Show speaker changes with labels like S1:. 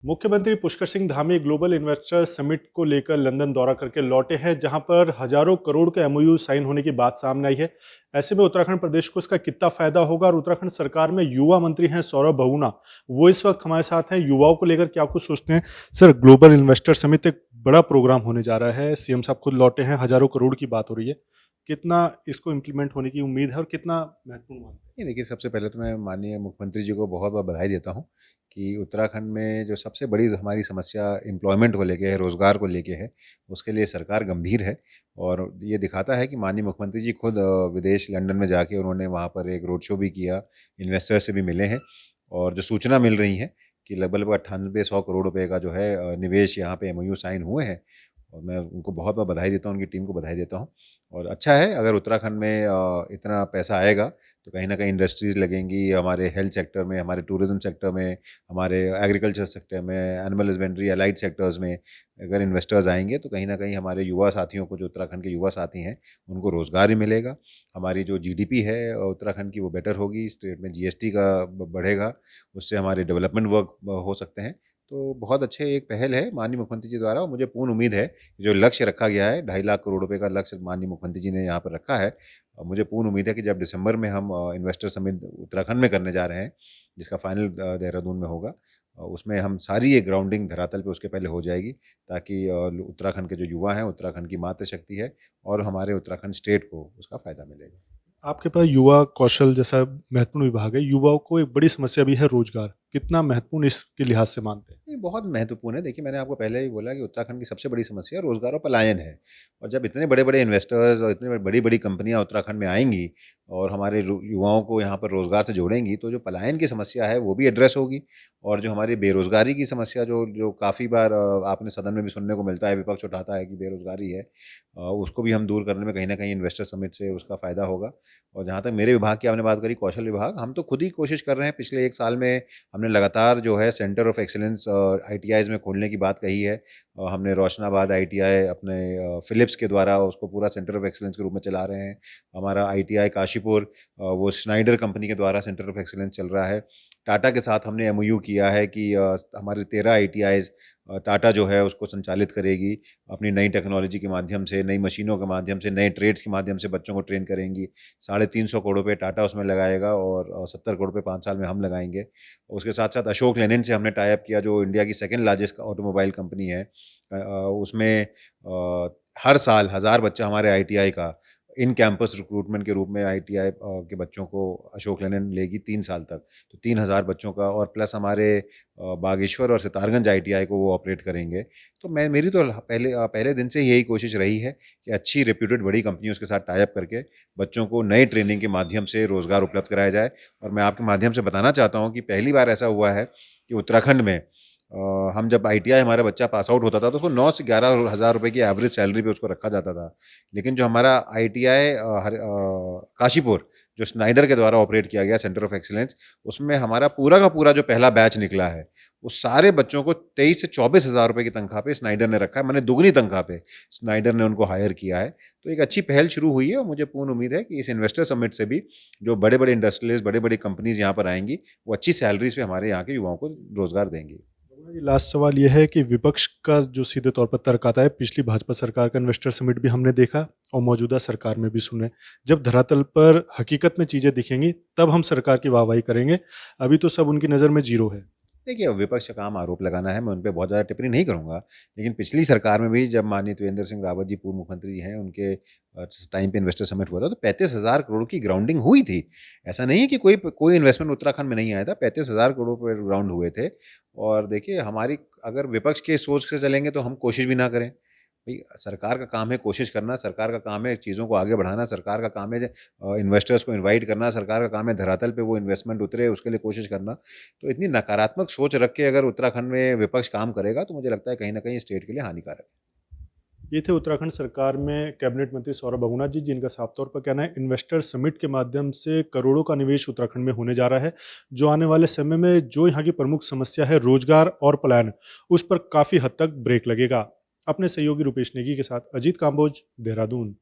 S1: मुख्यमंत्री Pushkar Singh Dhami global investor summit को लेकर लंदन दौरा करके लौटे हैं, जहां पर हजारों करोड़ के एमओयू साइन होने की बात सामने आई है। ऐसे में उत्तराखंड प्रदेश को इसका कितना फायदा होगा और उत्तराखंड सरकार में युवा मंत्री हैं सौरभ बहुगुणा, वो इस वक्त हमारे साथ हैं। युवाओं को लेकर क्या कुछ सोचते हैं सर? ग्लोबल इन्वेस्टर समिट एक बड़ा प्रोग्राम होने जा रहा है, सीएम साहब खुद लौटे हैं, हजारों करोड़ की बात हो रही है। कितना इसको इम्प्लीमेंट होने की उम्मीद है और कितना महत्वपूर्ण मानते हैं?
S2: नहीं देखिए, सबसे पहले तो मैं माननीय मुख्यमंत्री जी को बहुत बहुत बधाई देता हूँ कि उत्तराखंड में जो सबसे बड़ी हमारी समस्या एम्प्लॉयमेंट को लेके है, रोज़गार को लेके है, उसके लिए सरकार गंभीर है। और ये दिखाता है कि माननीय मुख्यमंत्री जी खुद विदेश लंदन में जाके उन्होंने वहाँ पर एक रोड शो भी किया, इन्वेस्टर से भी मिले हैं। और जो सूचना मिल रही है कि लगभग 98-100 करोड़ रुपए का जो है निवेश यहाँ पे एमओयू साइन हुए हैं। और मैं उनको बहुत बहुत बधाई देता हूँ, उनकी टीम को बधाई देता हूँ। और अच्छा है अगर उत्तराखंड में इतना पैसा आएगा तो कहीं न कहीं इंडस्ट्रीज़ लगेंगी, हमारे हेल्थ सेक्टर में, हमारे टूरिज़्म सेक्टर में, हमारे एग्रीकल्चर सेक्टर में, एनिमल हस्बेंड्री, एलाइड सेक्टर्स में अगर इन्वेस्टर्स आएँगे तो कहीं न कहीं हमारे युवा साथियों को, जो उत्तराखंड के युवा साथी हैं, उनको रोज़गार भी मिलेगा। हमारी जो जीडीपी है उत्तराखंड की, वो बेटर होगी, स्टेट में जीएसटी का बढ़ेगा, उससे हमारे डेवलपमेंट वर्क हो सकते हैं। तो बहुत अच्छे एक पहल है माननीय मुख्यमंत्री जी द्वारा, और मुझे पूर्ण उम्मीद है कि जो लक्ष्य रखा गया है, 2.5 लाख करोड़ रुपए का लक्ष्य माननीय मुख्यमंत्री जी ने यहाँ पर रखा है। मुझे पूर्ण उम्मीद है कि जब दिसंबर में हम इन्वेस्टर समिट उत्तराखंड में करने जा रहे हैं, जिसका फाइनल देहरादून में होगा, उसमें हम सारी ये ग्राउंडिंग धरातल पे उसके पहले हो जाएगी, ताकि उत्तराखंड के जो युवा हैं, उत्तराखंड की मातृशक्ति है और हमारे उत्तराखंड स्टेट को उसका फ़ायदा मिलेगा।
S1: आपके पास युवा कौशल जैसा महत्वपूर्ण विभाग है, युवाओं को एक बड़ी समस्या भी है रोजगार, कितना महत्वपूर्ण इसके लिहाज से मानते हैं?
S2: ये बहुत महत्वपूर्ण है। देखिए, मैंने आपको पहले ही बोला कि उत्तराखंड की सबसे बड़ी समस्या रोज़गार और पलायन है। और जब इतने बड़े-बड़े इन्वेस्टर्स और इतनी बड़ी-बड़ी कंपनियाँ उत्तराखंड में आएँगी और हमारे युवाओं को यहाँ पर रोज़गार से जोड़ेंगी, तो जो पलायन की समस्या है वो भी एड्रेस होगी। और जो हमारी बेरोज़गारी की समस्या, जो जो काफ़ी बार आपने सदन में भी सुनने को मिलता है, विपक्ष उठाता है कि बेरोज़गारी है, उसको भी हम दूर करने में कहीं न कहीं इन्वेस्टर समिट से उसका फ़ायदा होगा। और जहाँ तक मेरे विभाग की आपने बात करी, कौशल विभाग, हम तो खुद ही कोशिश कर रहे हैं। पिछले 1 साल में हमने लगातार जो है सेंटर ऑफ एक्सीलेंस आईटीआईज़ में खोलने की बात कही है। हमने रोशनाबाद आईटीआई अपने फिलिप्स के द्वारा उसको पूरा सेंटर ऑफ एक्सीलेंस के रूप में चला रहे हैं। हमारा आईटीआई काशीपुर, वो स्नाइडर कंपनी के द्वारा सेंटर ऑफ एक्सीलेंस चल रहा है। टाटा के साथ हमने एमओयू किया है कि हमारे 13 आईटीआईज़ टाटा जो है उसको संचालित करेगी। अपनी नई टेक्नोलॉजी के माध्यम से, नई मशीनों के माध्यम से, नए ट्रेड्स के माध्यम से बच्चों को ट्रेन करेंगी। 350 करोड़ रुपए टाटा उसमें लगाएगा और 70 करोड़ रुपए 5 साल में हम लगाएँगे। उसके साथ-साथ अशोक लेलैंड से हमने टाई अप किया, जो इंडिया की सेकंड लार्जेस्ट ऑटोमोबाइल कंपनी है। उसमें हर साल 1000 बच्चा हमारे आईटीआई का इन कैंपस रिक्रूटमेंट के रूप में आईटीआई के बच्चों को अशोक लेलैंड लेगी 3 साल तक। तो 3000 बच्चों का, और प्लस हमारे बागेश्वर और सितारगंज आईटीआई को वो ऑपरेट करेंगे। तो मेरी तो पहले दिन से यही कोशिश रही है कि अच्छी रेप्यूटेड बड़ी कंपनियों के साथ टाई अप करके बच्चों को नए ट्रेनिंग के माध्यम से रोज़गार उपलब्ध कराया जाए। और मैं आपके माध्यम से बताना चाहता हूँ कि पहली बार ऐसा हुआ है कि उत्तराखंड में हम जब आईटीआई हमारा बच्चा पास आउट होता था तो उसको 9 से 11 हज़ार रुपए की एवरेज सैलरी पे उसको रखा जाता था। लेकिन जो हमारा आईटीआई काशीपुर, जो स्नाइडर के द्वारा ऑपरेट किया गया सेंटर ऑफ एक्सीलेंस, उसमें हमारा पूरा का पूरा जो पहला बैच निकला है, उस सारे बच्चों को 23 से 24 हज़ार रुपए की तनख्वाह पे स्नाइडर ने रखा है, माने दुगनी तनख्वाह पे स्नाइडर ने उनको हायर किया है। तो एक अच्छी पहल शुरू हुई है और मुझे पूर्ण उम्मीद है कि इस इन्वेस्टर समिट से भी जो बड़े-बड़े इंडस्ट्रियलिस्ट, बड़े-बड़ी कंपनीज़ यहाँ पर आएँगी, वो अच्छी सैलरीज़ पे हमारे यहाँ के युवाओं को रोज़गार देंगी।
S1: जी, लास्ट सवाल ये है कि विपक्ष का जो सीधे तौर पर तर्क आता है, पिछली भाजपा सरकार का इन्वेस्टर समिट भी हमने देखा और मौजूदा सरकार में भी सुने। जब धरातल पर हकीकत में चीजें दिखेंगी तब हम सरकार की वाहवाही करेंगे, अभी तो सब उनकी नज़र में जीरो है।
S2: देखिए, विपक्ष का काम आरोप लगाना है, मैं उन पे बहुत ज़्यादा टिप्पणी नहीं करूँगा। लेकिन पिछली सरकार में भी जब माननीय त्रिवेंद्र सिंह रावत जी पूर्व मुख्यमंत्री जी हैं, उनके टाइम पे इन्वेस्टर समिट हुआ था, तो 35,000 करोड़ की ग्राउंडिंग हुई थी। ऐसा नहीं है कि कोई इन्वेस्टमेंट उत्तराखंड में नहीं आया था, 35,000 करोड़ रुपए ग्राउंड हुए थे। और देखिए, हमारी अगर विपक्ष के सोच से चलेंगे तो हम कोशिश भी ना करें। भई, सरकार का काम है कोशिश करना, सरकार का काम है चीज़ों को आगे बढ़ाना, सरकार का काम है इन्वेस्टर्स को इनवाइट करना, सरकार का काम है धरातल पे वो इन्वेस्टमेंट उतरे उसके लिए कोशिश करना। तो इतनी नकारात्मक सोच रख के अगर उत्तराखंड में विपक्ष काम करेगा तो मुझे लगता है कहीं न कहीं स्टेट के लिए हानिकारक है।
S1: ये थे उत्तराखंड सरकार में कैबिनेट मंत्री सौरभ बहुगुणा जी, जिनका साफ तौर पर कहना है इन्वेस्टर समिट के माध्यम से करोड़ों का निवेश उत्तराखंड में होने जा रहा है, जो आने वाले समय में जो यहाँ की प्रमुख समस्या है रोजगार और पलायन, उस पर काफी हद तक ब्रेक लगेगा। अपने सहयोगी रुपेश नेगी के साथ अजीत काम्बोज, देहरादून।